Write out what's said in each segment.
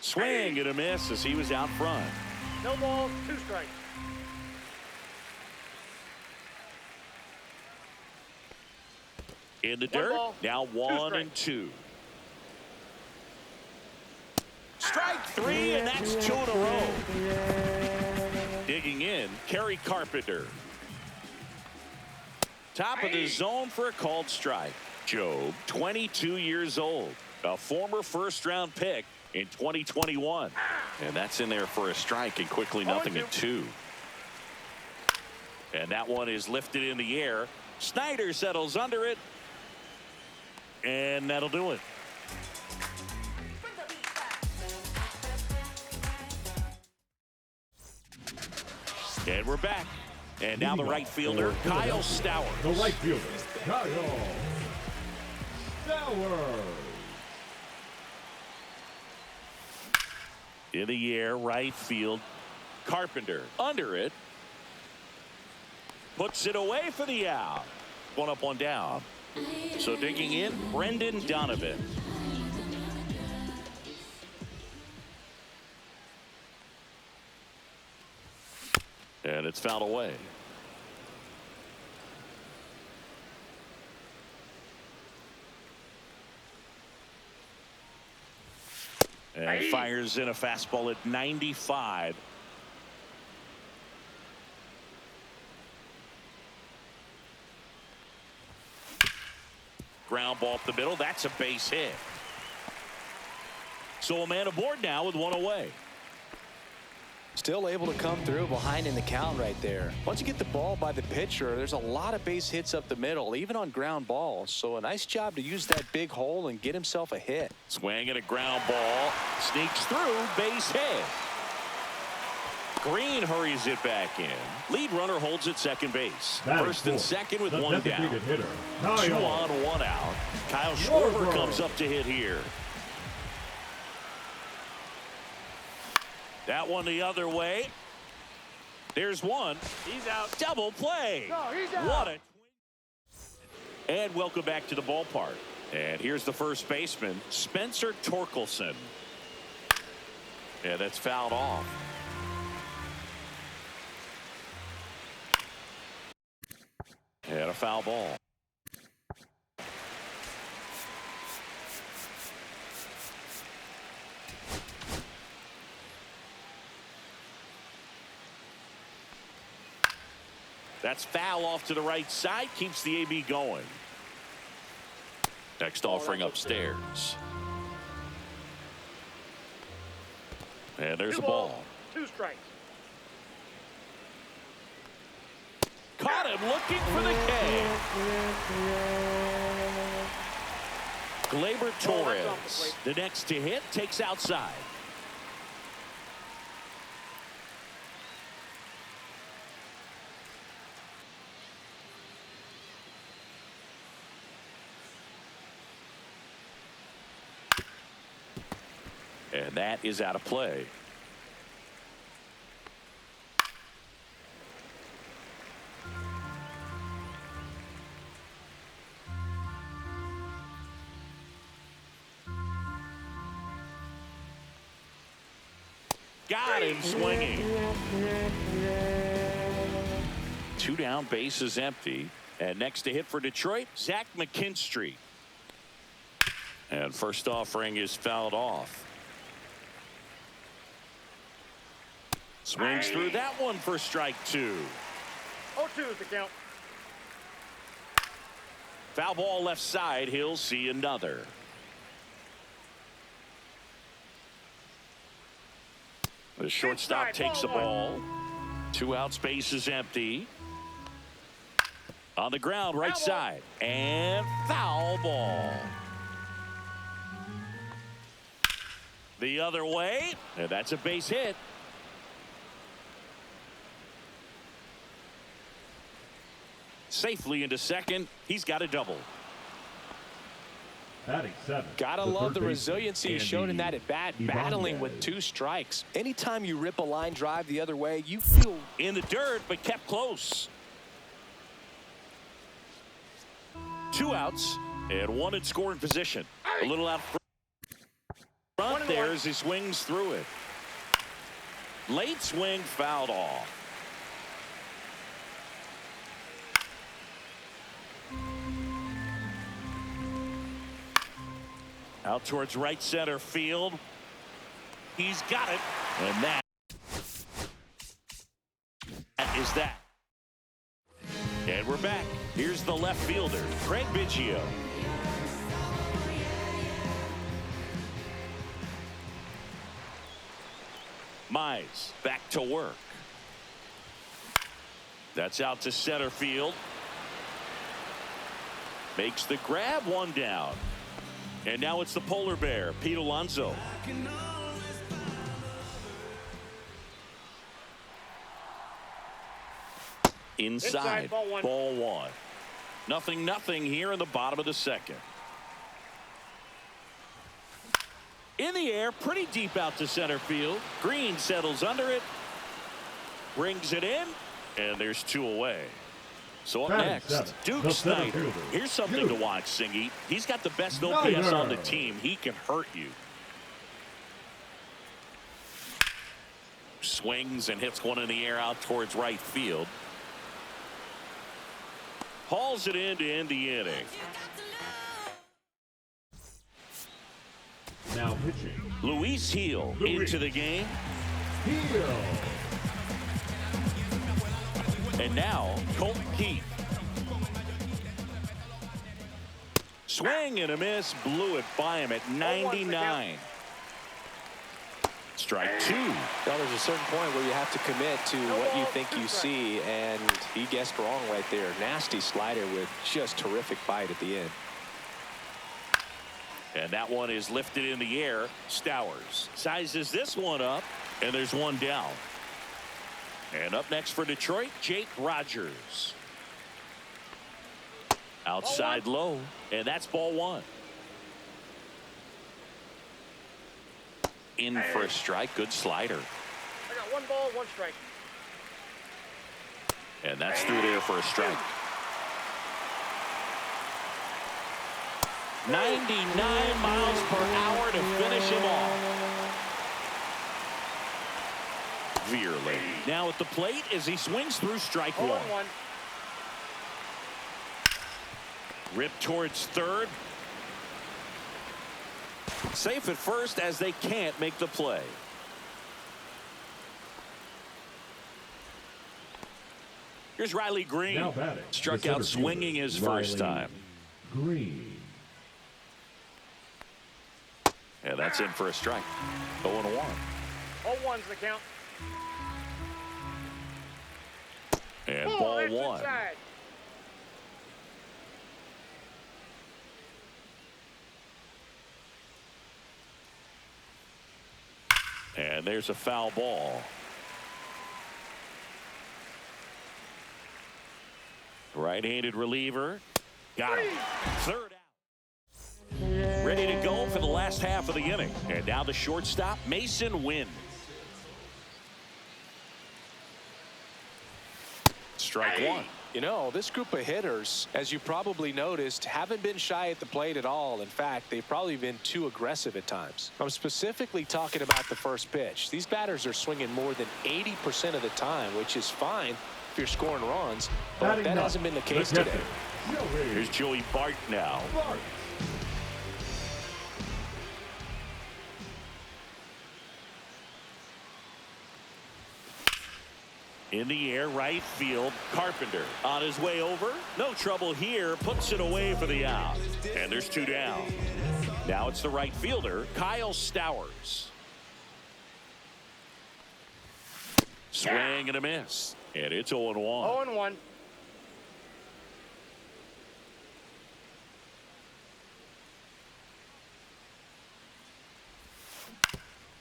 Swing and a miss as he was out front. No balls, 2 strikes. In the One dirt, ball, now 1-2. Strike 3, and that's 2 in a row. Digging in, Kerry Carpenter. Top of the zone for a called strike. Job, 22 years old, a former first-round pick in 2021. And that's in there for a strike, and quickly 0-2. And that one is lifted in the air. Snyder settles under it. And that'll do it. And we're back. And now the right fielder, Kyle Stowers. The right fielder, Kyle Stowers. In the air, right field. Carpenter under it. Puts it away for the out. 1 up, 1 down. So digging in, Brendan Donovan. And it's fouled away. And fires in a fastball at 95. Ground ball up the middle. That's a base hit. So a man aboard now with 1 away. Still able to come through behind in the count right there. Once you get the ball by the pitcher, there's a lot of base hits up the middle, even on ground balls. So a nice job to use that big hole and get himself a hit. Swing and a ground ball. Sneaks through. Base hit. Green hurries it back in. Lead runner holds at second base. First and second with 1 down. Hitter, 2 on, 1 out. Kyle Schwarber comes up to hit here. That one the other way. There's one. He's out. Double play. No, he's out. What a. And welcome back to the ballpark. And here's the first baseman, Spencer Torkelson. Yeah, that's fouled off. And a foul ball. That's foul off to the right side. Keeps the AB going. Next offering upstairs. And there's a ball. 2 strikes. Caught him looking for the K. Gleyber Torres, the next to hit, takes outside. And that is out of play. Got him swinging. 2 down, bases empty. And next to hit for Detroit, Zach McKinstry. And first offering is fouled off. Swings through that one for strike 2. 0-2 is the count. Foul ball left side. He'll see another. The shortstop takes the ball. 2 outs, base is empty. On the ground, right side. And foul ball. The other way. And that's a base hit. Safely into second. He's got a double. Batting 7. Gotta love the resiliency he showed in that at bat, battling with 2 strikes. Anytime you rip a line drive the other way, you feel in the dirt, but kept close. 2 outs and 1 in scoring position. A little out Front there as he swings through it. Late swing fouled off. Out towards right center field. He's got it. And that is that. And we're back. Here's the left fielder, Craig Biggio. Mize back to work. That's out to center field. Makes the grab, one down. And now it's the polar bear, Pete Alonso. Inside, ball one. Nothing here in the bottom of the second. In the air, pretty deep out to center field. Green settles under it. Brings it in. And there's two away. So up next, Duke Snyder. Here's something to watch, Singy. He's got the best OPS on the team. He can hurt you. Swings and hits one in the air out towards right field. Hauls it in to end the inning. Now pitching. Luis Heel into the game. Heel. And now Colton Keith. Swing and a miss, blew it by him at 99. Strike two. Well, there's a certain point where you have to commit to what you think you see, and he guessed wrong right there. Nasty slider with just terrific bite at the end. And that one is lifted in the air. Stowers sizes this one up, and there's one down. And up next for Detroit, Jake Rogers. Outside low, and that's ball one. In for a strike, good slider. I got 1 ball, 1 strike. And that's through there for a strike. 99 miles per hour to finish him off. Veerley now at the plate as he swings through strike one. Rip towards third. Safe at first as they can't make the play. Here's Riley Green. Now batting. Struck out swinging his first time. Green. And that's in for a strike. 0-1. 0-1's the count. And ball one. Inside. And there's a foul ball. Right-handed reliever. Got him. Third out. Ready to go for the last half of the inning. And now the shortstop, Mason Wynn. Strike one. You know, this group of hitters, as you probably noticed, haven't been shy at the plate at all. In fact, they've probably been too aggressive at times. I'm specifically talking about the first pitch. These batters are swinging more than 80% of the time, which is fine if you're scoring runs, but that hasn't been the case today. Here's Joey Bart now. In the air, right field, Carpenter on his way over. No trouble here, puts it away for the out. And there's two down. Now it's the right fielder, Kyle Stowers. Swing and a miss. And it's 0-1. 0-1.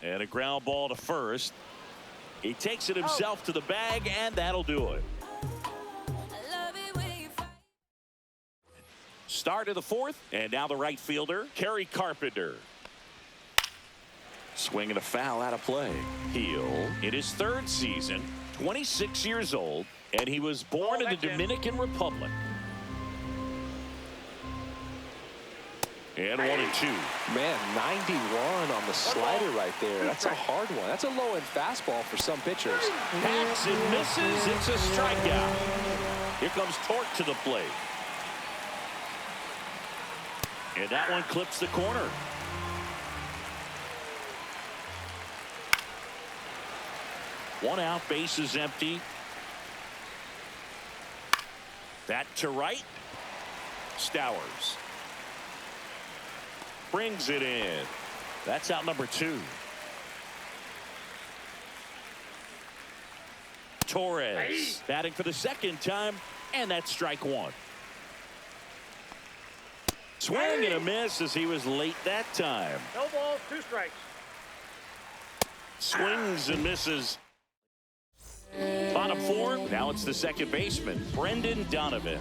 And a ground ball to first. He takes it himself to the bag, and that'll do it. Start of the fourth, and now the right fielder, Kerry Carpenter. Swinging a foul out of play. Heel in his third season, 26 years old, and he was born in the Dominican Republic. And 1-2. Man, 91 on the slider right there. That's a hard one. That's a low-end fastball for some pitchers. Hacks and misses. It's a strikeout. Here comes Torque to the plate. And that one clips the corner. One out, base is empty. That to right. Stowers brings it in. That's out number 2. Torres batting for the second time, and that's strike 1. Swing and a miss as he was late that time. No balls, 2 strikes. Swings and misses. Bottom 4. Now it's the second baseman, Brendan Donovan.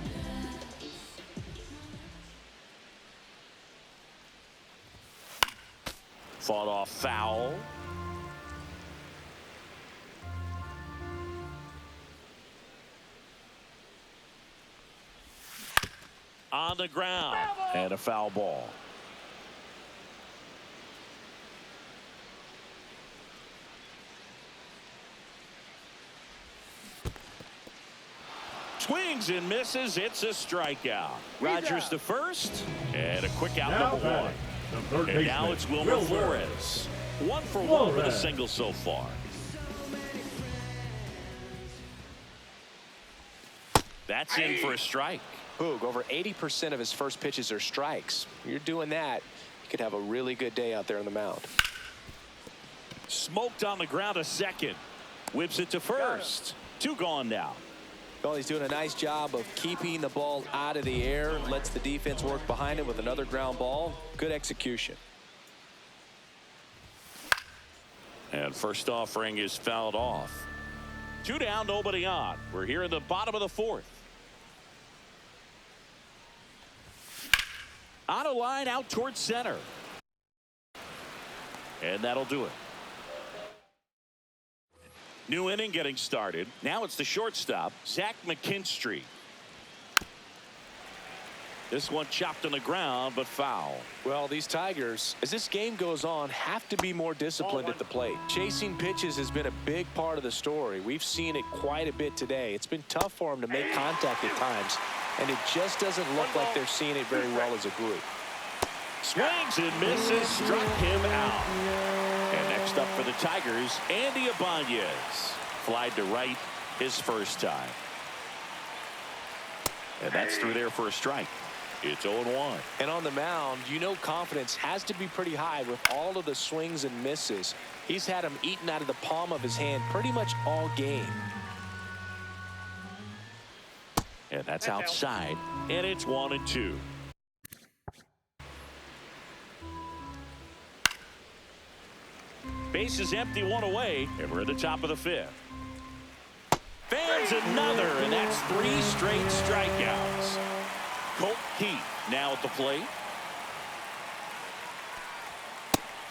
Fought off foul. On the ground. And a foul ball. Swings and misses. It's a strikeout. Rogers to first. And a quick out, Now number 1. the third And now baseman, it's Wilmer Flores. 1 for 1 with a single so far. That's in for a strike. Boog, over 80% of his first pitches are strikes. You're doing that, you could have a really good day out there on the mound. Smoked on the ground to second. Whips it to first. 2 gone now. Well, he's doing a nice job of keeping the ball out of the air. Lets the defense work behind him with another ground ball. Good execution. And first offering is fouled off. 2 down, nobody on. We're here in the bottom of the 4th. On a line out towards center. And that'll do it. New inning getting started. Now it's the shortstop, Zach McKinstry. This one chopped on the ground, but foul. Well, these Tigers, as this game goes on, have to be more disciplined at the plate. Chasing pitches has been a big part of the story. We've seen it quite a bit today. It's been tough for them to make contact at times, and it just doesn't look like they're seeing it very well as a group. Swings and misses, struck him out. And next up for the Tigers, Andy Ibanez. Flied to right his first time. And that's through there for a strike. It's 0-1. And on the mound, you know confidence has to be pretty high with all of the swings and misses. He's had them eaten out of the palm of his hand pretty much all game. And that's outside. And it's 1-2. Base is empty, 1 away, and we're at the top of the 5th. Fans another, and that's 3 straight strikeouts. Colt Keith now at the plate.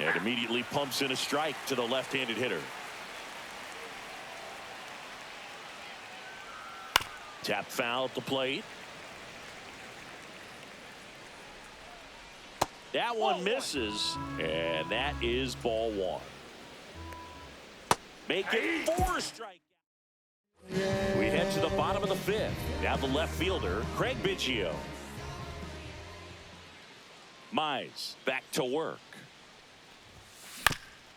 And immediately pumps in a strike to the left-handed hitter. Tap foul at the plate. That one misses, and that is ball 1. Make it 4 strikeouts. We head to the bottom of the 5th. Now the left fielder, Craig Biggio. Mize back to work.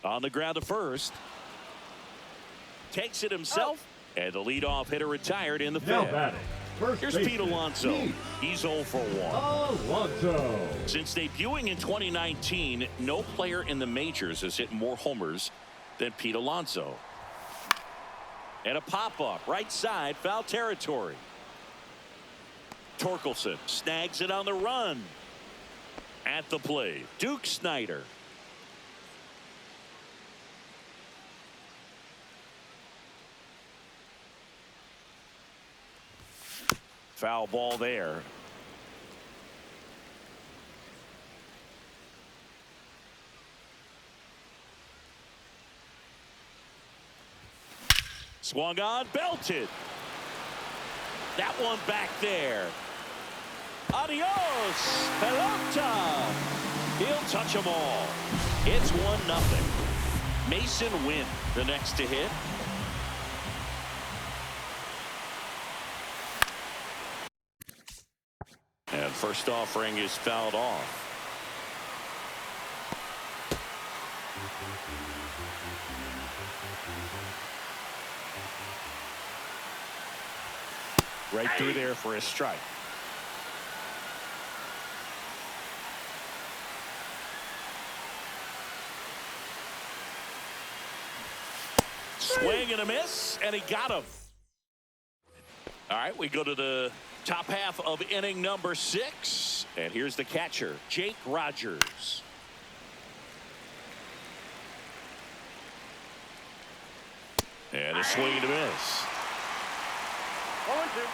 On the ground to first. Takes it himself. And the leadoff hitter retired in the 5th. Now batting, first Here's baseman, Pete Alonso. Pete He's 0 for 1. Alonso. Since debuting in 2019, no player in the majors has hit more homers than Pete Alonso. And a pop-up right side, foul territory. Torkelson snags it on the run. At the plate, Duke Snider. Foul ball there. Swung on, belted. That one back there. Adios, pelota. He'll touch them all. It's 1-0. Mason Wynn, the next to hit. And first offering is fouled off. Right through there for a strike. Swing and a miss, and he got him. All right, we go to the top half of inning number 6. And here's the catcher, Jake Rogers. And a swing and a miss. 1-2.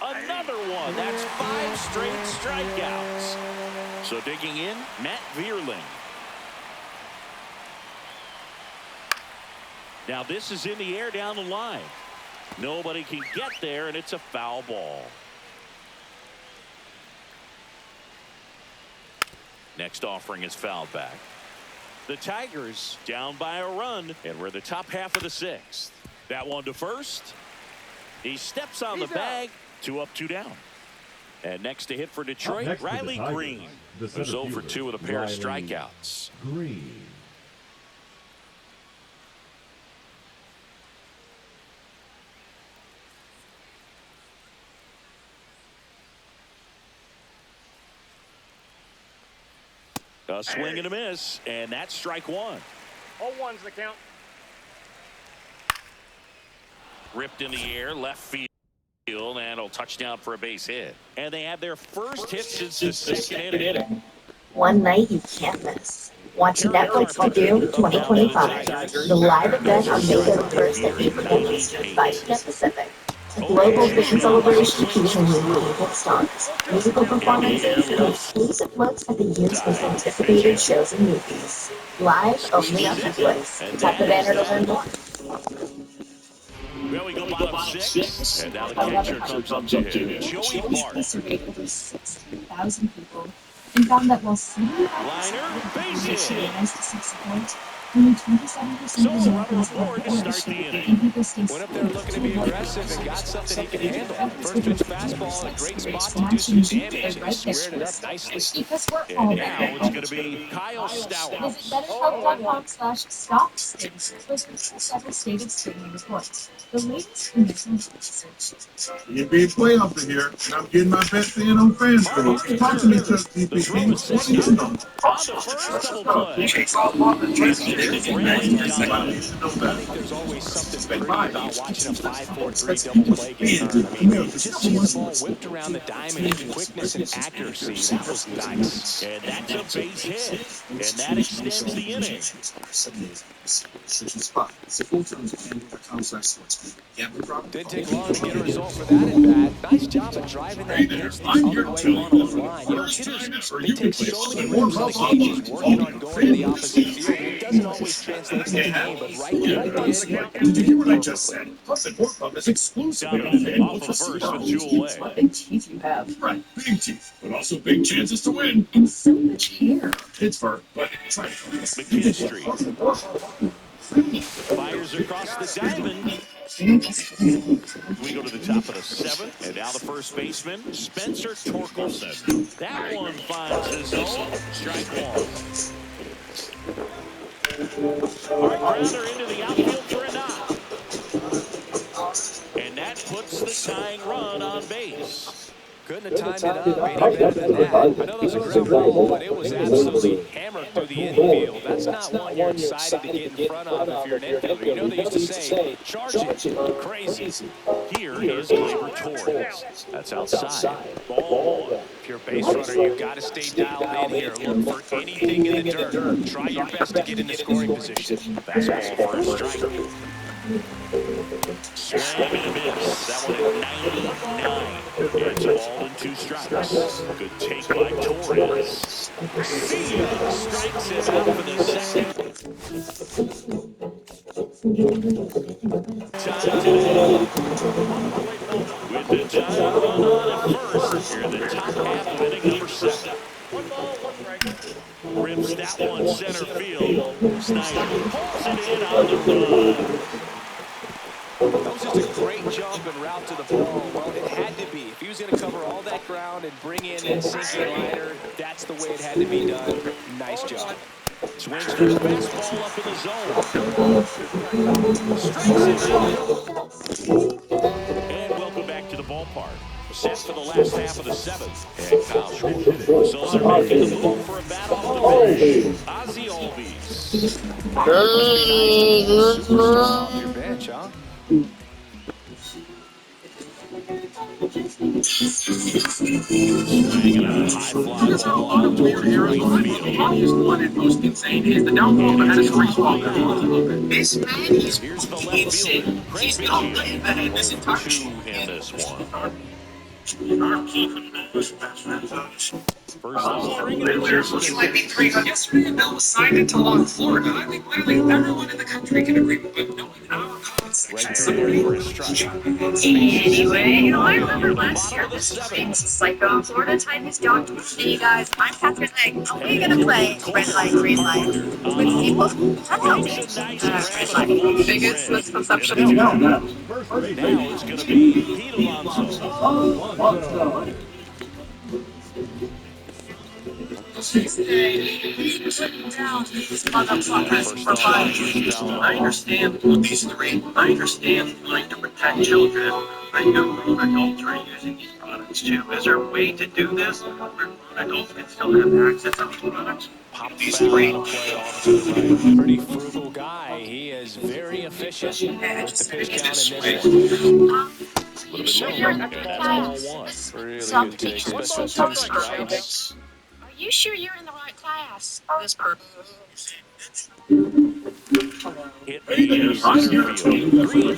Another one. That's 5 straight strikeouts. So digging in, Matt Vierling. Now this is in the air down the line. Nobody can get there, and it's a foul ball. Next offering is fouled back. The Tigers down by a run, and we're the top half of the 6th. That one to first. He steps on the bag. 2 up, 2 down. And next to hit for Detroit, Riley Green. Who's 0 for 2 with a pair of strikeouts. Green. A swing and a miss, and that's strike 1. 0-1's the count. Ripped in the air, left field, and a touchdown for a base hit. And they have their first hit since the second inning. One night you can't miss. Watching Netflix to Do 2025, the live event on May 31st at 8 p.m. Eastern, 5 p.m. Pacific. A global vision celebration featuring meaningful stars, musical performances, and exclusive looks at the year's most anticipated shows and movies. Live only on Netflix. Tap the banner to learn more. Well, we go bottom 6, and now the catcher comes up to him. Joey Bart. Surveyed over 600,000 people and found that while 75% Liner, base hit. recognized the support, only 27% So of runner Americans aboard to report start the and inning. people stay Went up there looking to be aggressive and got something he can handle. First pitch fastball in a great spot to do some damage, and he squared it up nicely. Because we're all And now it's going to be Kyle Stowers. Visit betterhelp.com/stocks and several stated streaming reports. The latest investment research. NBA playoffs are here, and I'm getting my best in on FanDuel. Talk to me, Just The DP. throw is second. On the first double play. I think there's always something pretty about watching a 5-4-3 double play get turned. I mean, just seeing the ball whipped around the diamond in quickness and accuracy, that was nice. And that's a base hit. And that extends the inning. Didn't take long to get a result for that at bat. Nice job of driving that pitch the other way on the line. You know, hitters, they take so many reps in the cages working on going to the opposite field. It doesn't always translate to the game, but right there it did. Did you hear what I just said? Plus, at Work Club is exclusively on Donovan FanDuel off for of first with $6. 2 away. Big teeth you have. Right, big teeth, but also big chances to win. And so much hair. Pittsburgh, but try to McKinstry fires across the diamond. We go to the top of the 7th, and now the first baseman, Spencer Torkelson. That one finds his zone. Strike 1. Hard grounder into the outfield for a knock. And that puts the tying run on base. Couldn't have timed it up any better than that. I know that was a ground ball, but it was absolutely hammered through the infield. That's not one you're excited to get in front of if you're an infielder. You know they used to say, charge it, crazy. Here is Gleyber Torres. That's outside. Ball 1. If you're a base runner, you've got to stay dialed in here. Look for anything in the dirt. Try your best to get in the scoring position. Fastball for a strike. Swing and a miss. That one at 99. It's a ball and 2 strikes. Good take by Torres. Strikes him out for the second. Time today. With the tying run on at first here in the top half of inning number 7. 1 ball, 1 strike. Rips that one center field. Snyder pulls it in on the run. That was just a great jump and route to the ball. Well, it had to be. If he was going to cover all that ground and bring in that sinking liner, that's the way it had to be done. Nice job. Swings for the fastball up in the zone. Strikes it out. And welcome back to the ballpark. Set for the last half of the 7th. And Kyle Schwarber. So they're making the move for a bat off the bench. Ozzie Albies. Off your bench, huh? Swinging a high fly ball out towards right field. One and most insane is the downfall that has raised ball. This man is Here's the left fielder. he's not playing better in this entire 2 in this one. First string in the He might be 300. Yesterday, a bill was signed into law in Florida. I think literally everyone in the country can agree with it. Knowing our comment section. for a strike. Anyway, I remember last year this famous psycho in Florida tied his dog to a tree. Hey guys, I'm Catherine Legg. And we're gonna play red light, green light with people. That's how red light. Biggest misconception. Now it's going to be Pete Alonso. I understand obesity. I understand wanting to protect children. I know grown adults are using these products too. Is there a way to do this where grown adults can still have access to these products? Pretty frugal guy. He is very efficient with the pitch count in this one. Really good take, especially 2 strikes. Are you sure you're in the right class? This purple. Hit the center field. Green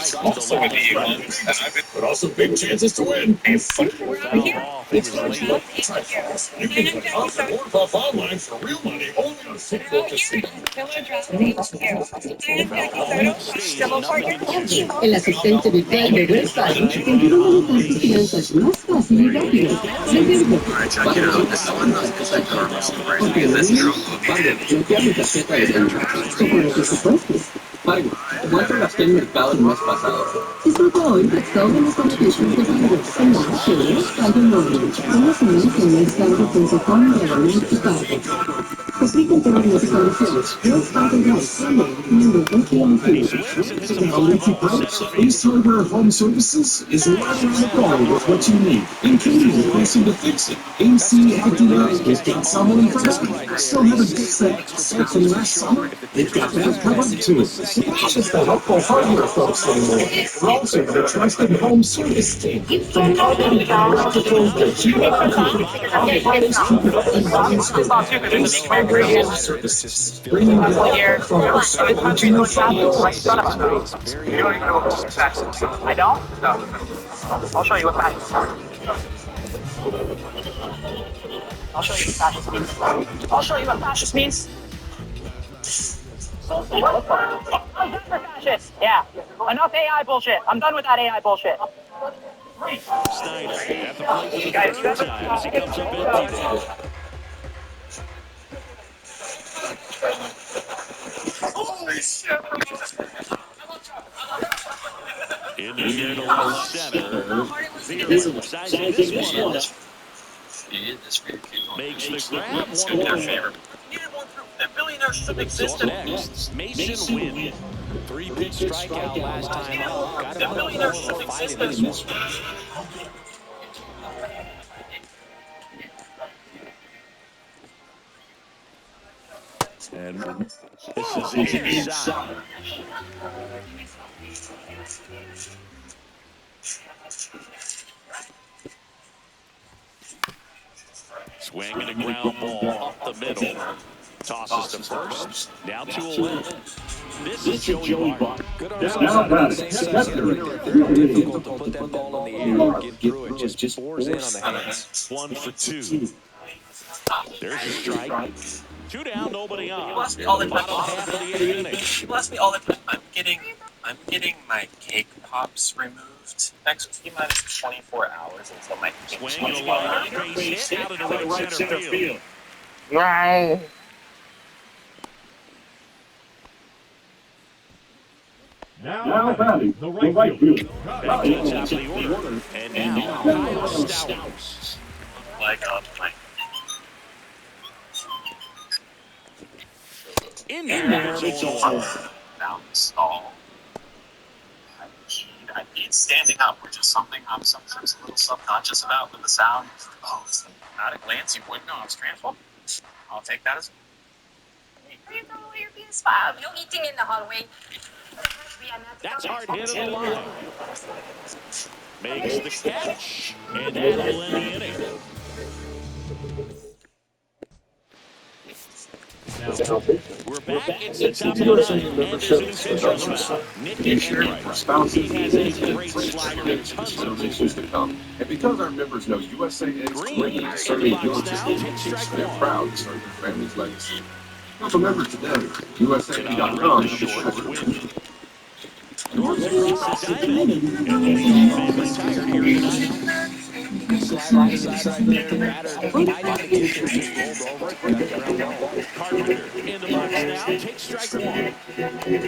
circles under. But also big chances to win. And fun You can get Buff online for real money only on Football Casino. El asistente virtual de Wells Fargo te ayuda a manejar tus finanzas más fácil y rápido. Bloquea mi tarjeta de crédito. Como los presupuestos. Fargo, ¿cuánto gasté en mercado el mes pasado? Disfruta hoy de todos los beneficios de Fargo. En la Chile, Fargo Móvil. Conoce más en wellsfargo.com/multicargo. Aplica en términos y condiciones. Wells Fargo Life. Miembro FDIC. Ace Hardware Home Services is right around the corner with what you need, including the person to fix it. AC FDI has got someone in front of me. Still haven't fixed that set from last summer. They've got that covered too. Not just the helpful hardware folks anymore. They're also the trusted home service team. From plumbing and electrical to services. Bringing the help from our side to your family. You don't even know what that is. I don't? No. I'll show you what fascist means. I'll show you what fascist means. I'll show you what fascist means. I'm done for fascists. Yeah. Enough AI bullshit. I'm done with that AI bullshit. Snyder at the plate for the third time as he comes up empty. Holy shit! In the near to left center. Zero sizing this one up. Makes the grab. One more. That billionaire shouldn't exist. Next, Mason Wynn. 3-pitch strikeout last time out. Got That billionaire shouldn't exist anymore. And this is inside. Swinging a ground ball up the middle. Tosses to first. Now 2-0. This is Joey Bart. Good arm Now side on the batting, same catcher. side right there. Very difficult to put that ball in the air and get through it. Just bores in on the hands. 1 for 2. There's a strike. 2 down, nobody on. Bless me all the time. Bottom half of the 8th inning. Bless me all the time. I'm getting my cake pops removed. Next T minus 24 hours until my cake Swing and a line, base hit out into right center field. Right. Now batting, the right fielder. Back to the top of the order. And now, Kyle Stowers. leg up. In there, it's all. Down the stall. I need standing up, which is something I'm sometimes a little subconscious about with the sound. Oh, at a glance, you would know I was transformed. I'll take that as. You throw away your PS5. No eating in the hallway. That's hard hit of the line. Makes the catch, and that'll end the inning. We're back. It's the top of the ninth, and there's a new pitcher on the mound. Nick Enright. He has a great slider and tons of issues to come. And because our members know USA is great at serving villages and communities, they're proud to serve their family's legacy. Remember today, USA.com has a treasure. North across the diamond, and the man retired here tonight. Slide by side right there. Batter might have to get there. Just rolled over it. Got the ground ball. Carpenter in the box now. Takes strike one. And a swing and a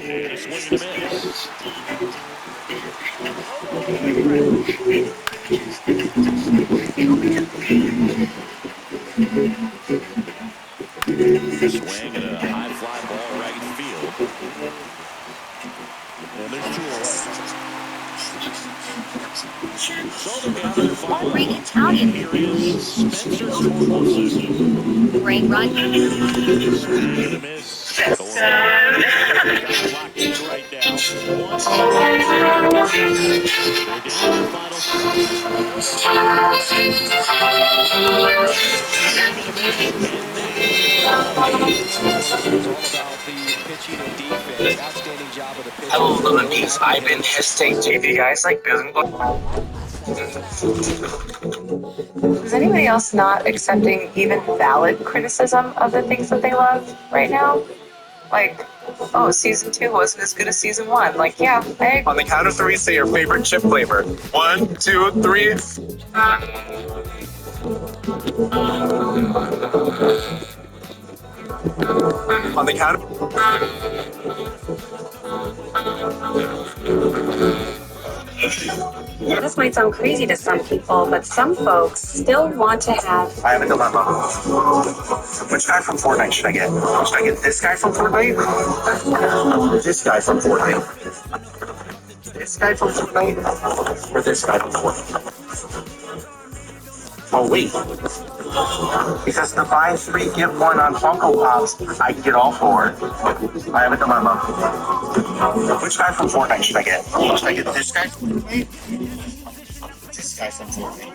miss. Swing and a high fly ball right field. And there's 2 away. So they're down to their final. Great Italian. Here is Spencer Torkelson. Great run. Swing and a miss. Locked in right now. They're down to their final It's all about the pitching and defense. Outstanding job of the pitcher. I love these. I've been hesitating to you guys like this. Is anybody else not accepting even valid criticism of the things that they love right now? Like, oh, season 2 wasn't as good as season 1. Like, yeah, I agree. On the count of 3, say your favorite chip flavor. 1, 2, 3. On the count This might sound crazy to some people, but some folks still want to have. I have a dilemma. Which guy from Fortnite should I get? Should I get this guy from Fortnite? This guy from Fortnite? This guy from Fortnite? Or this guy from Fortnite? Oh, wait. Because the buy 3, get 1 on Funko Pops, I can get all 4. I have a dilemma. Which guy from Fortnite should I get? Should I get this guy from Fortnite? This guy from Fortnite?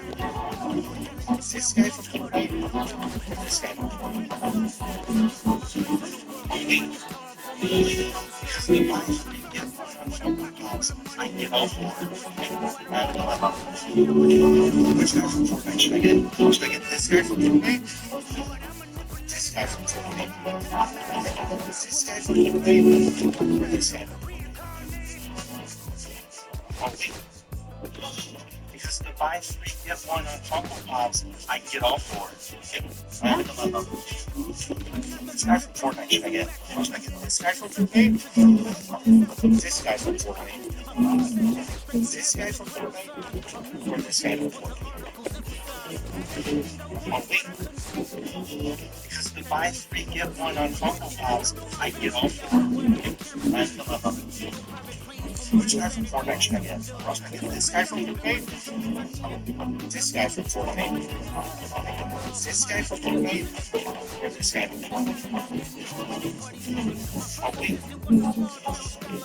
This guy from Fortnite? This guy from Fortnite? Because the buy 3, get 1 on Funko Pops, I can get all 4. I have a dilemma. Which guy from Fortnite should I get? Should I get this guy from Fortnite? This guy from Fortnite? This guy from Fortnite? Or this guy from Fortnite? Oh, wait. Because the buy 3, get 1 on Funko Pops, I can get all 4. I have a dilemma. Which guy from Fortnite should I get? Should I get this guy from Fortnite? This guy from Fortnite? This guy from Fortnite? Or this guy from Fortnite? Oh, wait. Because the buy 3, get 1 on Funko Pops, I can get all 4. I have a dilemma. Which guy from Fortnite should I get? Should I get this guy from Fortnite? This guy from Fortnite? This guy from Fortnite? Or this guy from Fortnite? Oh, wait.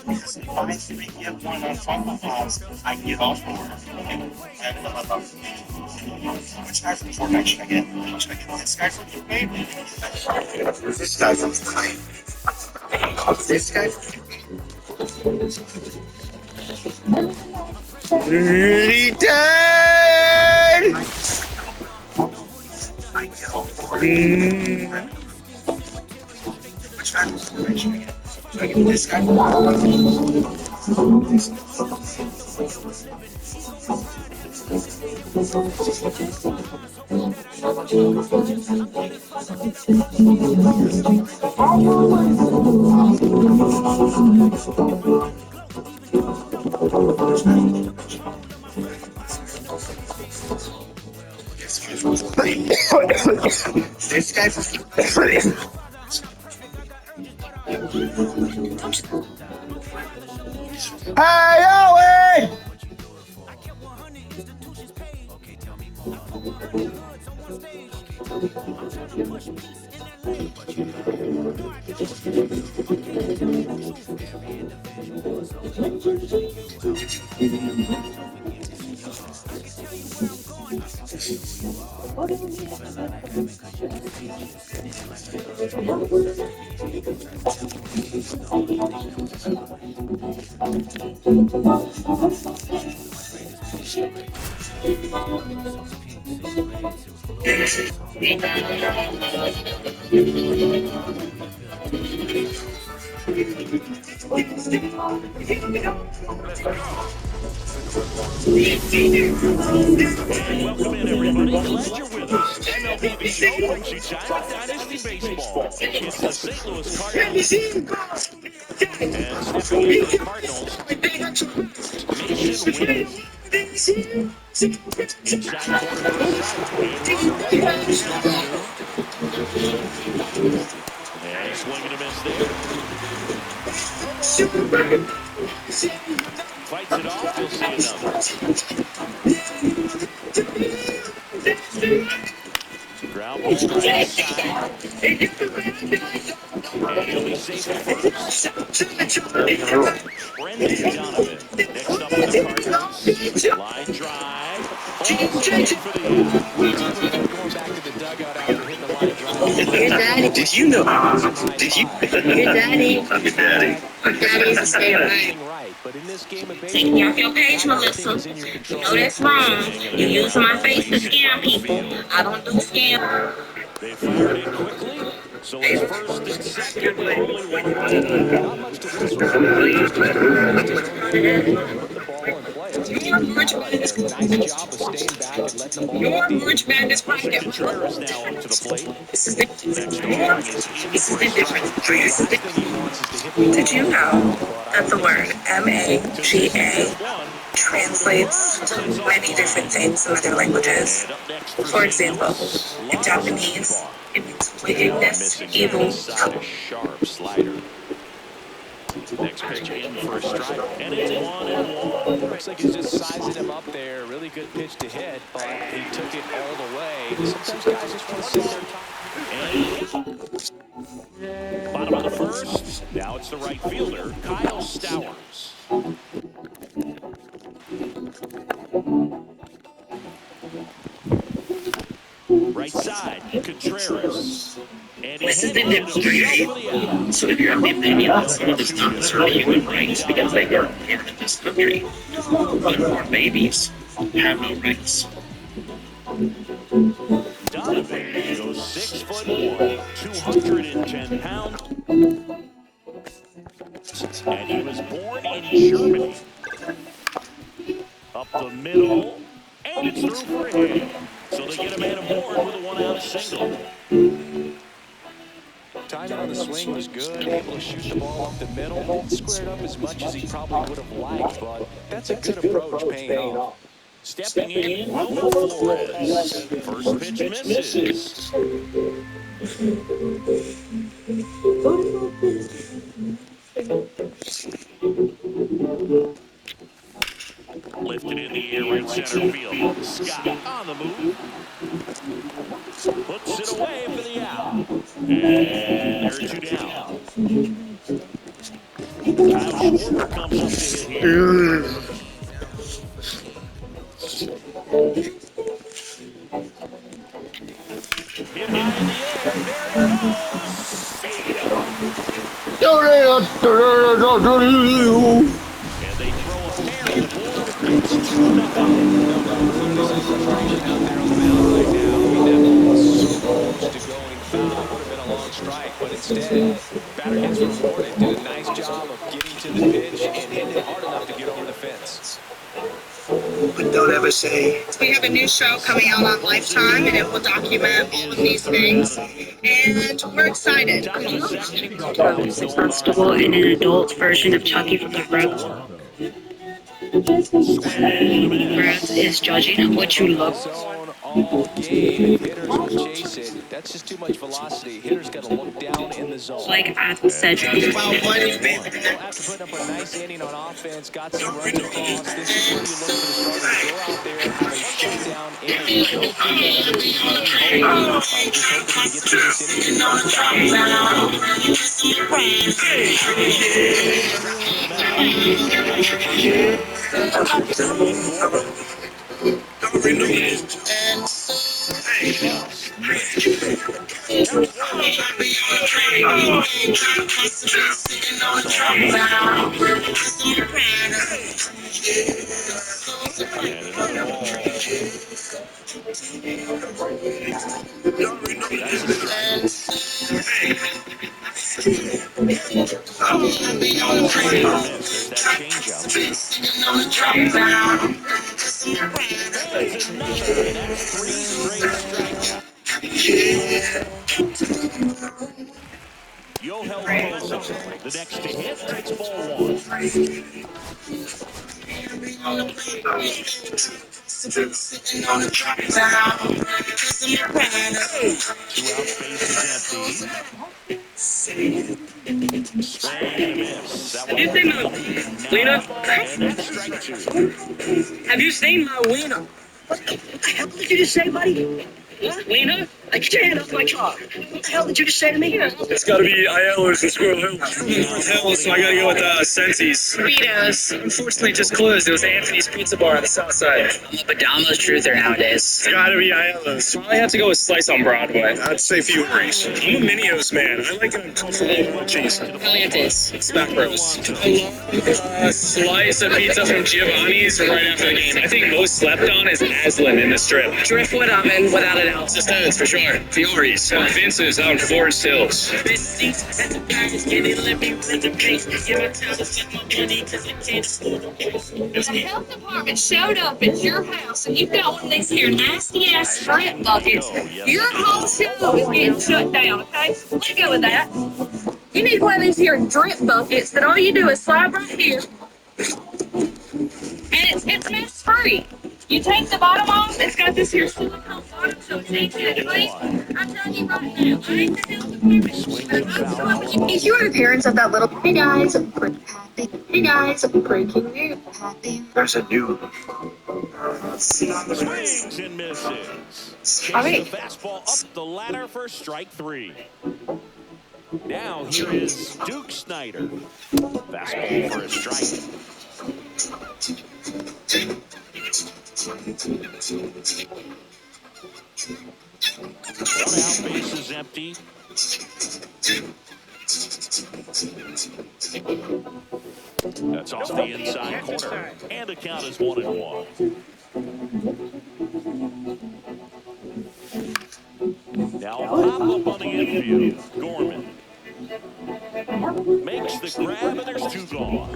Because if I 3, get 1 on Funko Pops, I can get all 4. I have a dilemma. Which guy from Fortnite should I get? Should I get this guy from Fortnite? This guy from Fortnite? This guy from Fortnite? Pretty dead! This guy. This guy. Hey, Owen! Welcome in, everybody. Glad you're with us. MLB The Show brings you time of Dynasty Baseball. It's the St. Louis Cardinals. And stepping in for the Cardinals, Mason Wynn. Inside corner for a strike. And swing and a miss there. Fights it off, he'll see another. Ground ball right side. And he'll be safe at first. Brendan Donovan. Next up for the Cardinals. Line drive. For the going back to the dugout after hitting the line drive. Your daddy. Did you know? Did you? Your daddy. Your daddy. Your daddy's a stay right. But in this game of Take me off your page, Melissa. You know that's wrong. You using my face to scam people. I don't do scam. They fired it quickly, so it's first and second with only one out. Not much to this one. Just put the ball in play. Nice job of staying back and letting the ball Your March Madness bracket. Contreras now up to the plate. This is the Next difference. Did you know that the word MAGA translates to many different things in other languages? For example, in Japanese, it means wickedness, evil. Sharp slider. Next pitch in for a strike, and it's 1-1. Looks like he's just sizing him up there. Really good pitch to hit, but he took it all the way. Sometimes guys just want to sit their time. Bottom of the first. Now it's the right fielder, Kyle Stowers. Right side, Contreras. And This is the difference. So if you're of the opinion that some of the students are human rights because they are here in this country, more babies have no rights. Donovan goes 6'1", 210 pounds. And he was born in Germany. Up the middle, and it's through for a hit. So they get a man aboard with a one-out single. Timing on the swing was good, able to shoot the ball up the middle. Squared up as much as he probably would have liked, but that's a good approach paying off. Stepping in, Wilmer Flores. First pitch misses. Lifted in the air, right center field. Scott on the move. Puts it away for the out. And there are two down. Kyle Schwarber comes up to hit here. Hit high in the air. There it goes. they throw a pair on the board. It's 2-0. There's some frustration out there on the mound right now. I mean, that ball was so close to going foul. Would have been a long strike, but instead, batter gets rewarded. Did a nice job of getting to the pitch and hitting it hard enough to get over the fence. But don't ever say. We have a new show coming out on Lifetime, and it will document all of these things. And we're excited. Music festival and an adult version of Chucky from the Road. Brad is judging what you look. All game, hitters will chase it. That's just too much velocity. Hitters got to look down in the zone. Like I said, They'll have to put up a nice inning on offense. Got some runs across. This is where you look for the starter to go out there, have a shutdown inning. Go through that every inning. Just hoping to get through this inning. The next to hit takes ball one. 2 out, bases empty. Swing and a miss. That Have you seen my wiener? and that's strike 2. Have you seen my wiener? What the hell did you just say, buddy? What? Wiener? Get your hand off my car. What the hell did you just say to me? It's gotta be Aiello's in Squirrel Hill. North Hills, so I gotta go with Sensi's. Burritos. Unfortunately, just closed. It was Anthony's Pizza Bar on the south side. I'm a Dama's truther nowadays. It's gotta be Aiello's. So I have to go with Slice on Broadway. I'd say few Grease. I'm a Minios man. I like them comfortable cheese. Calientes. Smack Bros. Slice of pizza from Giovanni's right after the game. I think most slept on is Aslan in the strip. Driftwood oven, without a doubt. Sustenance for sure. Fiore's. Vince's out in Forest Hills. If the health department showed up at your house and you've got one of these here nasty ass drip buckets, your whole show is getting shut down, okay? Let go of that. You need one of these here drip buckets that all you do is slide right here. And it's mess free. You take the bottom off, it's got this here silicone bottom, so it's easy to clean. I'm telling you right now, I ain't the health department. Is your appearance of that little hey guys, breaking news. There's a new. Swings and misses. All right. The fastball up the ladder for strike 3. Now here is Duke Snyder. Fastball for a strike. 1 out, bases empty. That's off the inside corner, and the count is 1-1. Now pop up on the infield. Gorman makes the grab, and there's 2 gone.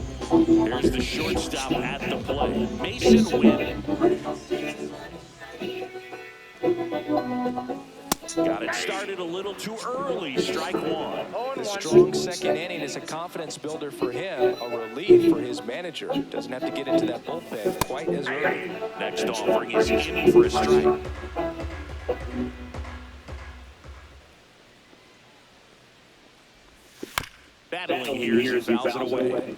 There's the shortstop at the plate, Mason Wynn. Got it started a little too early. Strike 1. The strong second inning is a confidence builder for him, a relief for his manager. Doesn't have to get into that bullpen quite as early. Next offering is in for a strike. Battling here as he fouls it away.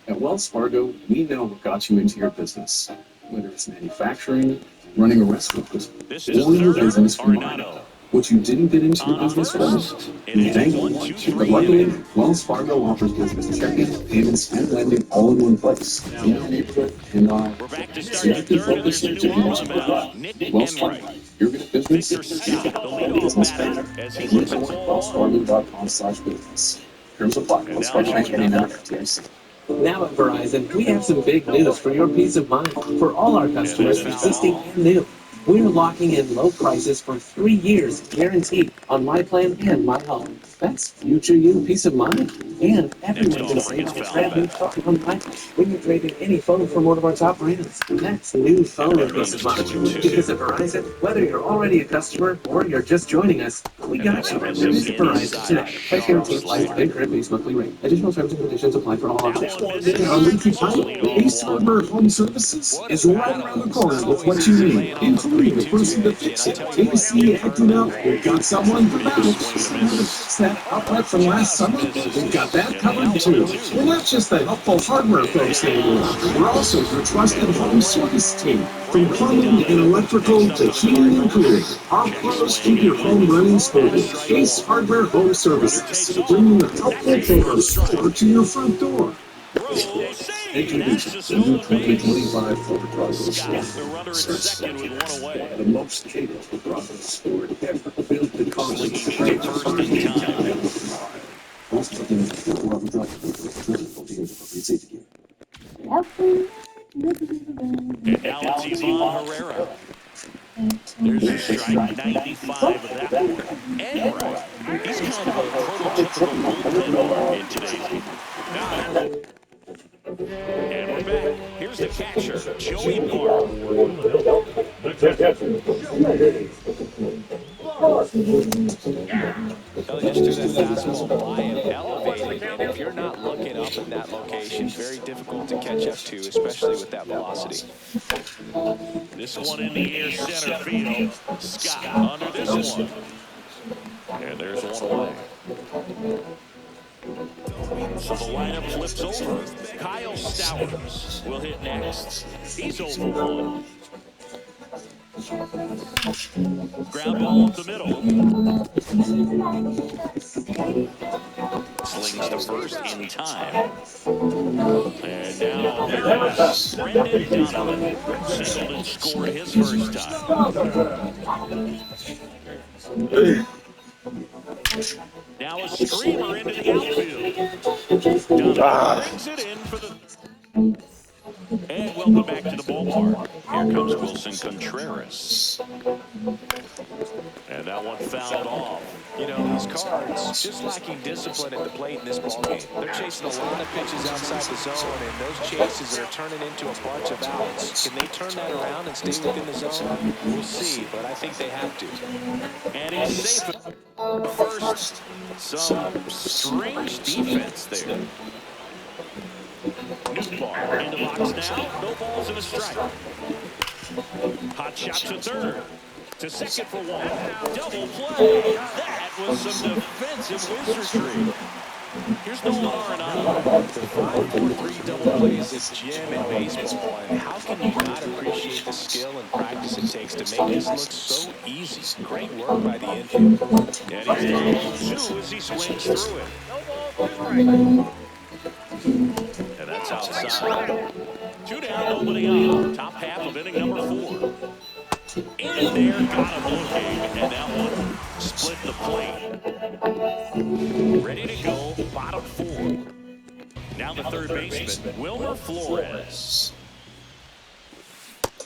At Wells Fargo, we know what got you into your business. Whether it's manufacturing, running a restaurant, This or is your third, business for money. Arnado. What you didn't get into your On business for, first, it you is thank 1, 2, But 3 luckily, inning. Wells Fargo offers business checking, payments, and lending all in one place. In your neighborhood and on. We're back to So start you the can third, and focus there's a your new arm on energy the on mound. Nick Wells Fargo. Enright. You're good at business. Victor Scott, the You're a leadoff business batter, fan. as he Learn looks more at at ball 1. wellsfargo.com/business. Terms apply. Let's start getting out of TMC. Now at Verizon, we have some big news for your peace of mind. For all our customers, existing and new, we're locking in low prices for 3 years guaranteed on My Plan and My Home. That's future you peace of mind. And everyone can save on a brand new phone on My Plan when you trade in any phone from one of our top brands. That's new phone and peace of mind. Because at Verizon, whether you're already a customer or you're just joining us, we got you. Visit Verizon today. Price guarantee applies to current base monthly rate. Additional terms and conditions apply for all offers. Ace Hardware Home Services is right around the corner with what you need, including a person to fix it. AC acting up, we've got someone for that. Someone to fix that outlet from last summer, we've got that covered too. We're not just the helpful hardware folks anymore. We're also your trusted home service team. From plumbing and electrical to heating and cooling, our pros keep your home running smoothly. Ace Hardware Home Services, bringing the helpful photos right to your front door. Introducing the new 2025 Ford Bronco Sport. Starts second as one of the most capable Bronco Sport ever built to concentrate first in time. Also, looking at the Bronco safety. And now it's Ivan Herrera. There's a strike, 95 of that one. And right. He's kind of a prototypical bullpen arm in today's game. And we're back. Here's the catcher, Joey Bart. Just threw that fastball by him, elevated, and if you're not looking up in that location, very difficult to catch up to, especially with that velocity. This one in the air center field. Scott under this one. And there's one away. So the lineup flips over. Kyle Stowers will hit next. He's 0-1. Ground ball up the middle. Slings to first in time. And now here's Brendan Donovan. Singled and scored his first time. Now a streamer into the outfield. Donovan brings it in for the... And welcome back to the ballpark. Here comes Wilson Contreras. And that one fouled off. You know, these Cards just lacking discipline at the plate in this ballgame. They're chasing a lot of pitches outside the zone, and those chases are turning into a bunch of outs. Can they turn that around and stay within the zone? We'll see, but I think they have to. And he's safe at first. Some strange defense there. Newbar in the box now. No balls and a strike. Hot shot to third. To second for one. Double play. That was some defensive wizardry. Here's no R&R. The 5-4-3 double play is a gem in baseball, and how can you not appreciate the skill and practice it takes to make this look so easy? Great work by the infield. And he's down 2 as he swings through it. And that's outside. 2 down, nobody on. Top half of inning number 4. In there, got him looking, and that one split the plate. Ready to go, bottom 4. Now the third baseman, Wilmer Flores.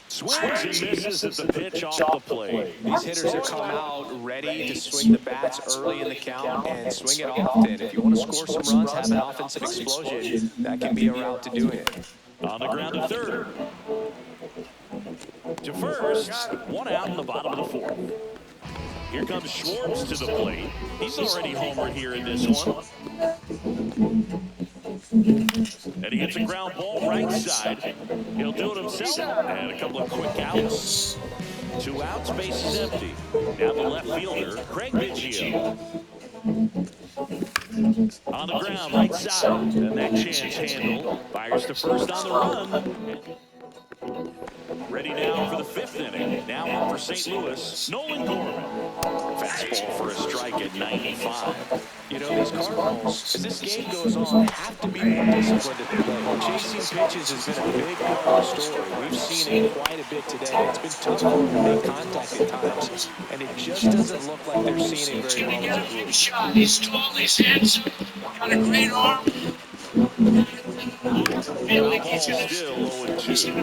Swings and misses at the pitch off the plate. These hitters have come out ready to swing the bats early in the count and swing it often. If you want to score some runs, have an offensive explosion, that can be a route to doing it. On the ground to third. To first, 1 out in the bottom of the 4th. Here comes Schwartz to the plate. He's already homered here in this one. And he hits a ground ball right side. He'll do it himself. And a couple of quick outs. 2 outs, base is empty. Now the left fielder, Craig Biggio. On the ground, right side. And that chance handled. Fires to first on the run. Ready now for the 5th inning. Now Now for St. Louis, Nolan Gorman. Fastball for a strike at 95. You know, these Cardinals, as this game goes on, have to be more disciplined at the plate. Chasing pitches has been a big part of the story. We've seen it quite a bit today. It's been tough for them to make contact at times, and it just doesn't look like they're seeing it very well as a group. He's tall, he's handsome, got a great arm. Feel like he's gonna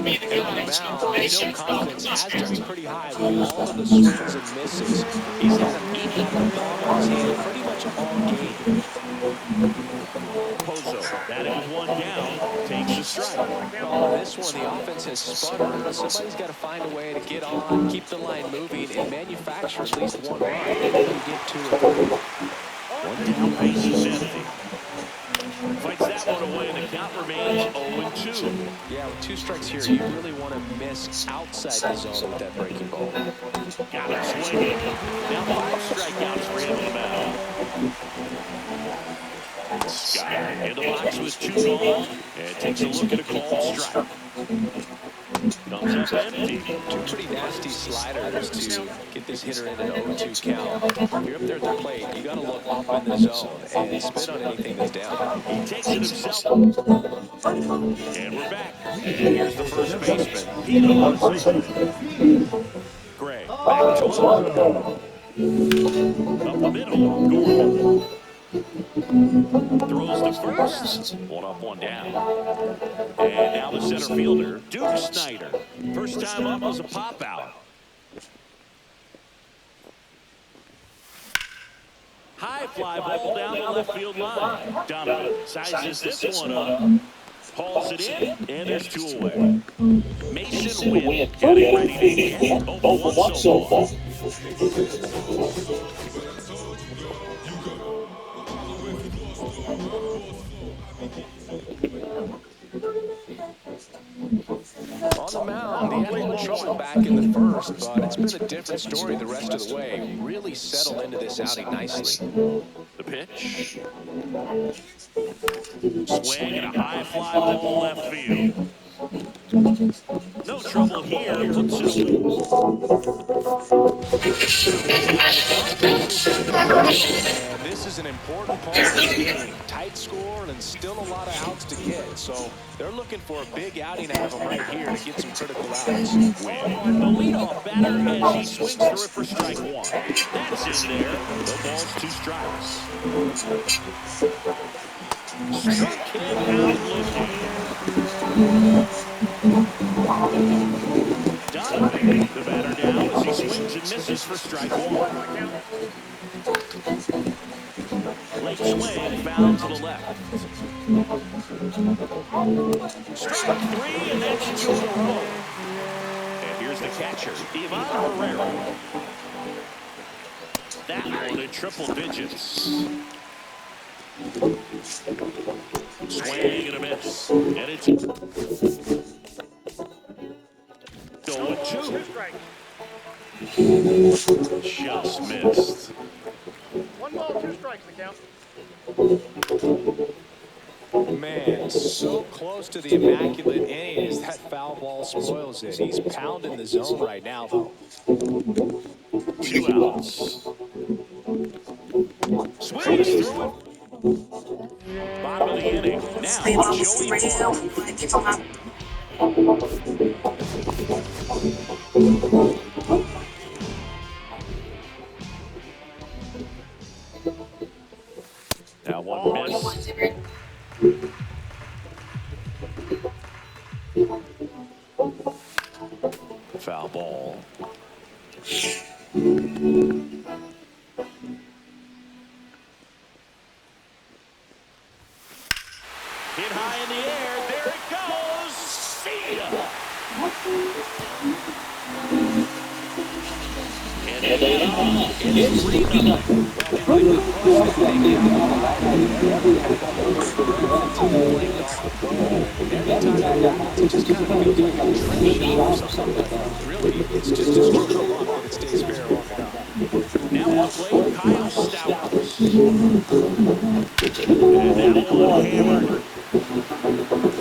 be the And on the mound, you know, confidence has to be pretty high with all of the swings and misses. He's had him eating out of the palm of his hand pretty much all game. Pozo, batting with one down, takes a strike. Well, this one, the offense has sputtered. Somebody's got to find a way to get on, keep the line moving, and manufacture at least one run. Maybe get 2 or 3. One down, base is empty. Fights that one away, and the count remains 0-2. Yeah, with 2 strikes here, you really want to miss outside the zone with that breaking ball. Got him swinging. Now 5 strikeouts for him on the mound. Scott in the box with 2 gone, and takes a look at a called strike. Comes up empty. 2 pretty nasty sliders to get this hitter in an 0-2 count. If you're up there at the plate, you got to look up in the zone and spit on anything that's down. He takes it himself. And we're back. Here's the first baseman, Peter. Gray back to him. Up the middle, Gordon. Throws to first. 1 up, 1 down. And now the center fielder, Duke Snyder. First time up was a pop out. High fly ball down the left field line. Donovan sizes this one up. Hauls it in, and there's 2 away. Mason Wynn getting ready to hit. 0-1 so far. On the mound, he had a little trouble back in the first, but it's been a different story the rest of the way. Really settled into this outing nicely. The pitch. Swing and a high fly ball left field. No trouble here. Puts it And this is an important part of the game. Tight score and still a lot of outs to get. So they're looking for a big outing out of him right here to get some critical outs. Win. The leadoff batter as he swings through it for strike 1. That's in there. The ball's 2 strikes. Struck him out looking. Donovan, the batter down as he swings and misses for strike 1. Late swing, found to the left. Strike 3, and that's 2 in a row. And here's the catcher, Ivan Herrera. That one in triple digits. Swing and a miss. And it's 0-2. Just missed. 1 ball, 2 strikes, the count. Man, so close to the immaculate inning as that foul ball spoils it. He's pounding the zone right now, though. 2 outs. Swings through it. Bottom of the inning. Now, Joey Ball. Now 1 miss. Foul ball. Hit high in the air. There it goes. See ya. And it is 3-0. Just kind of feels like a trench shot or something. Really, it's just a stroke of luck that it stays fair long enough. Now on play, Kyle Stowers. And that one hammered.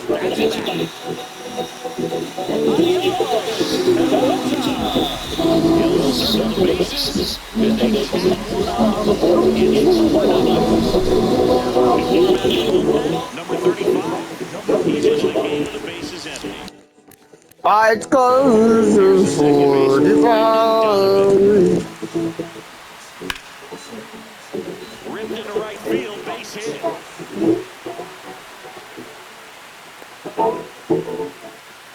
That's it. Adios. bases, and they tag one on. It's 4-0. And what about your fullback? Number 35. He's into the game with the bases empty. Fight goes for divine. Ripped into right field, base hit.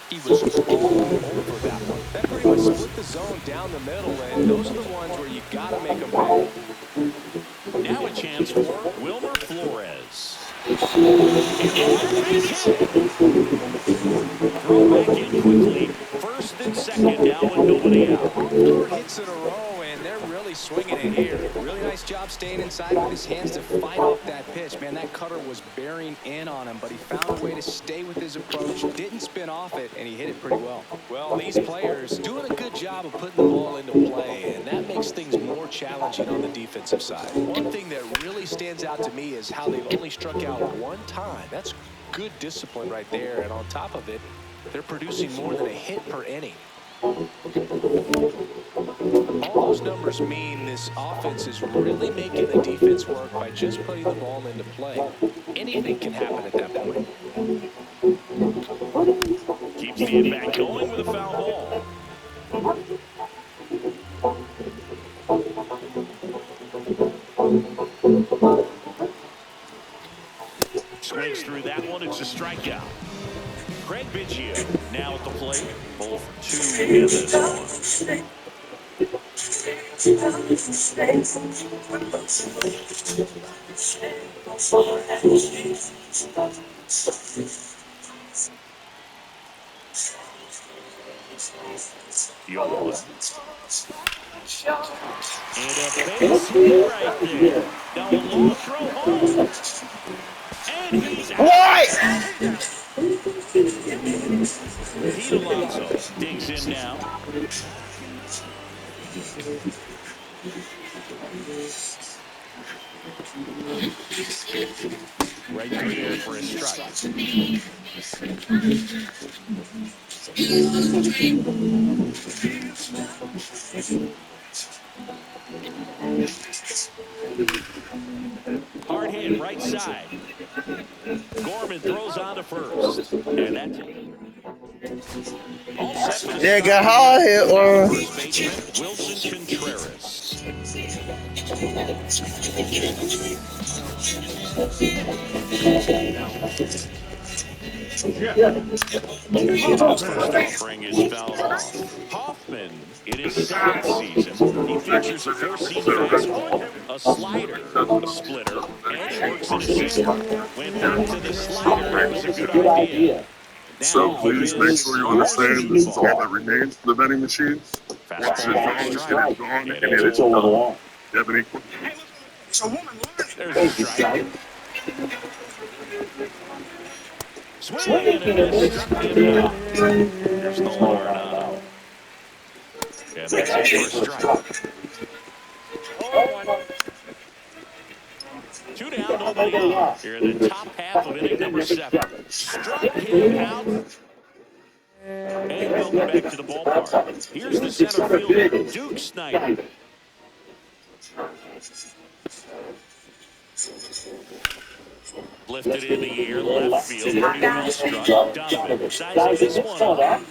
He was all over that one. That pretty much split the zone down the middle, and those are the ones where you got to make them pay. Now a chance for Wilmer Flores. And another base hit. Throw back in quickly. First and second now with nobody out. 4 hits in a row, and they're really swinging it here. Really nice job staying inside with his hands to fight off that pitch. Man, that cutter was bearing in on him, but he found a way to stay with his approach, didn't spin off it, and he hit it pretty well. Well, these players doing a good job of putting the ball into play, and that makes things more challenging on the defensive side. One thing that really stands out to me is how they've only struck out 1 time. That's good discipline right there, and on top of it, they're producing more than a hit per inning. All those numbers mean this offense is really making the defense work by just putting the ball into play. Anything can happen at that point. Keeps the at-bat going with a foul ball. Swings through that one. It's a strikeout. Craig Biggio now at the plate. 0 for 2 in this one. Yola. And a base hit right there. Now a long throw home. And he's out. Pete Alonso digs in now. Right through there for a strike. Hard hit right side. Gorman throws on to first. And that's it. All set for the Nigga, hard hit or first baseman, Wilson Contreras. First offering is fouled off. Hoffman in his 2nd season. He features a 4-seam fastball, a slider, a splitter, and he works in a sinker. Went back to the slider. It was a good idea. So please make sure you understand this is all that remains for the vending machines. Once you're done, it is gone, and it is done. Do you have any questions? It's a woman, Lord. There's a strike. Swinging and a struck him out. There's the horn now. And that's it for a strike. 2 down, nobody on. Here in the top half of inning number 7. Struck him out. And welcome back to the ballpark. Here's the center fielder, Duke Snider. Lifted in the air, left field, pretty well struck. Donovan sizing this one up.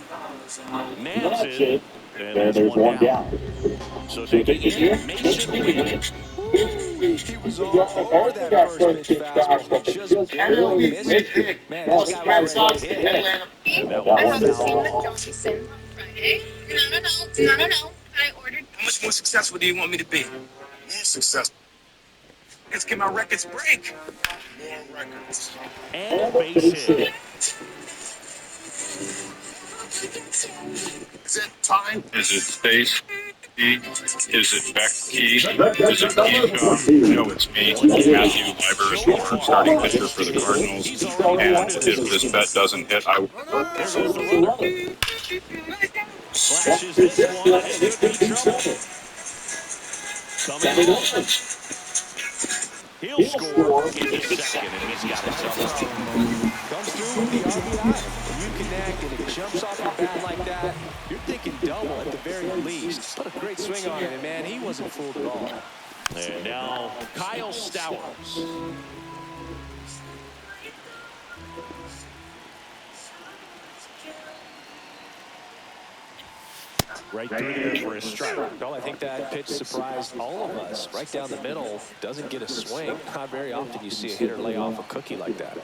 Nails it, and that's 1 down. So taking in Mason Lee. He was all over that first pitch fastball. Just barely missed it. Man, this guy was ready to hit. And that I one haven't seen foul the ball. Jonesy Sim on Friday. No. I ordered. How much more successful do you want me to be? More successful. Let's get my records break. More records. And a base hit. Is it time? Is it space? Is it Becky? Is it Keyshawn? No, it's me, Matthew Leiber, is the starting pitcher for the Cardinals. And if this bet doesn't hit, I will. There goes the runner. Flashes this one, and it could be trouble. Coming in. He'll score into second, and he's got himself a run. Comes through with the RBI. When you connect and it jumps off your bat like that, you're thinking double at the very least. What a great swing on it, and man, he wasn't fooled at all. And now Kyle Stowers. Right through there for a strike. Well, I think that pitch surprised all of us. Right down the middle, doesn't get a swing. Not very often you see a hitter lay off a cookie like that.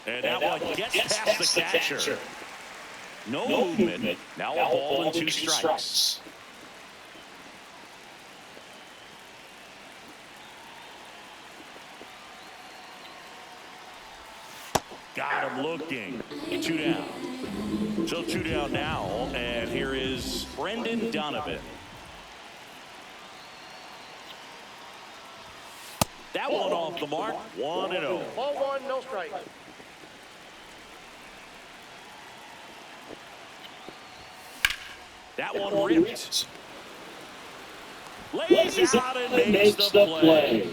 And that one gets past the catcher. No movement. Now a ball and 2 strikes. Got him looking. 2 down. So 2 down now, and here is Brendan Donovan. That one off the mark. 1-0. Ball 1, no strike. That one ripped. Lays out and makes the play.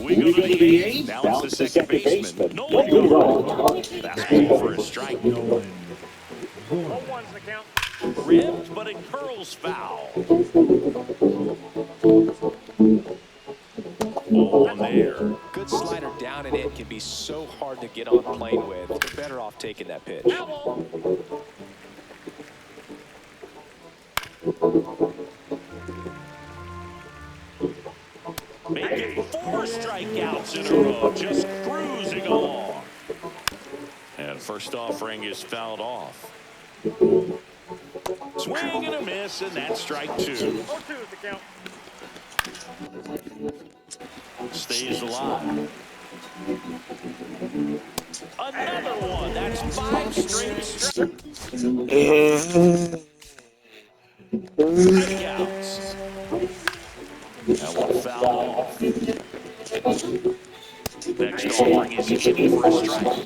We go to the 8th. Now it's the second baseman. Nolan Gorman. Fastball for a strike. Ball 1's the count. Ripped, but it curls foul. Ball one there. Good slider down and in can be so hard to get on plane with. You're better off taking that pitch. Making 4 strikeouts in a row, just cruising along. And first offering is fouled off. Swing and a miss, and that's strike 2. 0-2 is the count. Stays alive. Another one. That's 5 straight strikeouts. That one foul off. Next offering is in for a strike.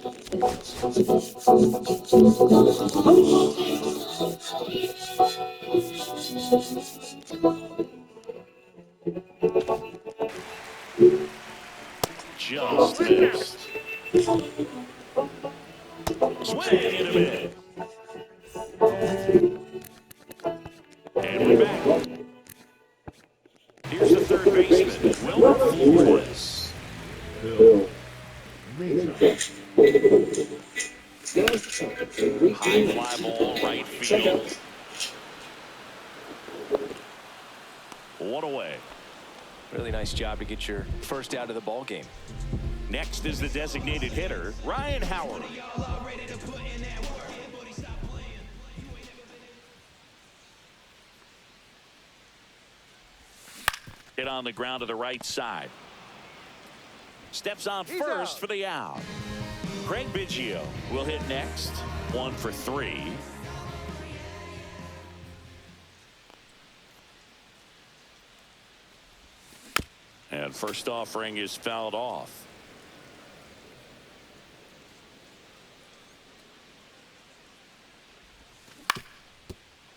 Just missed. Swing and a miss. And we're back. Here's the third baseman, Wilmer Flores. High fly ball, right field. 1 away. Really nice job to get your first out of the ball game. Next is the designated hitter, Ryan Howard. Hit on the ground to the right side. Steps on first for the out. Craig Biggio will hit next. 1 for 3. And first offering is fouled off.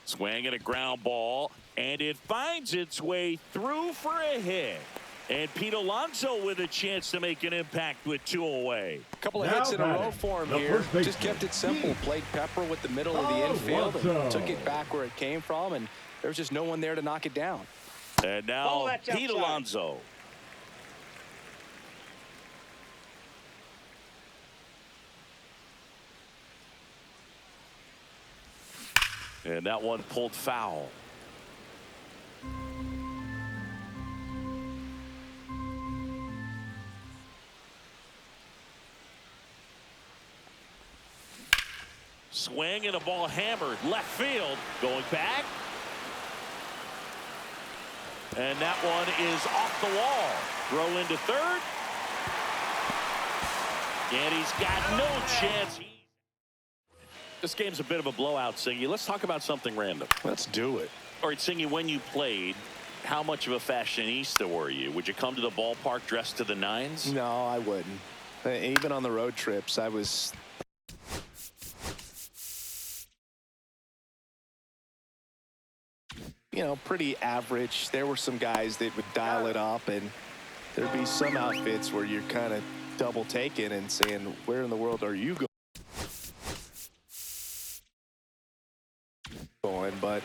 Swing and a ground ball, and it finds its way through for a hit. And Pete Alonso with a chance to make an impact with 2 away. A couple of hits in a row for him here. Just kept it simple. Played Pepper with the middle of the infield and took it back where it came from, and there's just no one there to knock it down. And now Pete Alonso. And that one pulled foul. Swing and a ball hammered left field, going back. And that one is off the wall. Throw into third. And he's got no chance. This game's a bit of a blowout, Singy. Let's talk about something random. Let's do it. All right, Singy, when you played, how much of a fashionista were you? Would you come to the ballpark dressed to the nines? No, I wouldn't. Even on the road trips, I was you know, pretty average. There were some guys that would dial it up, and there'd be some outfits where you're kind of double taking and saying, where in the world are you going? But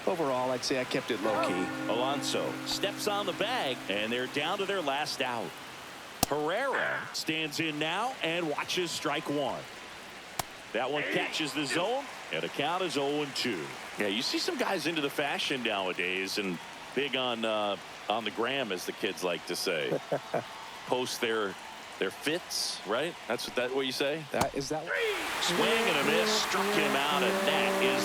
overall, I'd say I kept it low-key. Alonso steps on the bag, and they're down to their last out. Herrera stands in now and watches strike one. That one catches the zone, and the count is 0-2. Yeah, you see some guys into the fashion nowadays, and big on the gram, as the kids like to say. Post their fits, right? That's what you say? Is that Swing and a miss, struck him out, and that is